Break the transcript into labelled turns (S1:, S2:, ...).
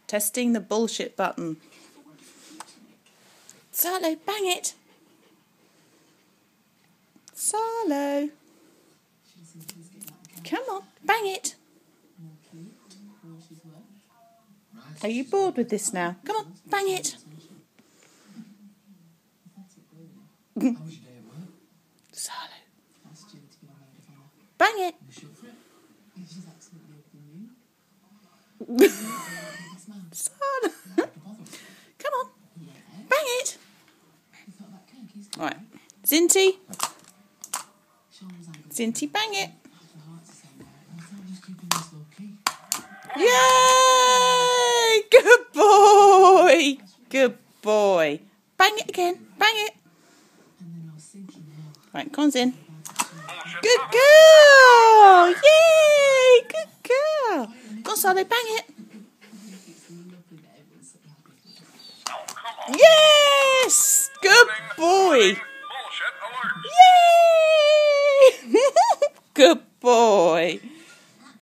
S1: Testing the bullshit button. Salo, bang it. Salo. Come on, bang it. Are you bored with this now? Come on, bang it. Salo. Bang it. Salo. Come on, bang it. Right, Zinty. Zinty, bang it. Yay! Good boy. Good boy. Bang it again. Bang it. Right, come on, Zin. Good girl. Yay! Good girl. Go on, Salo, bang it. Yes! Good boy. Yay! Good boy.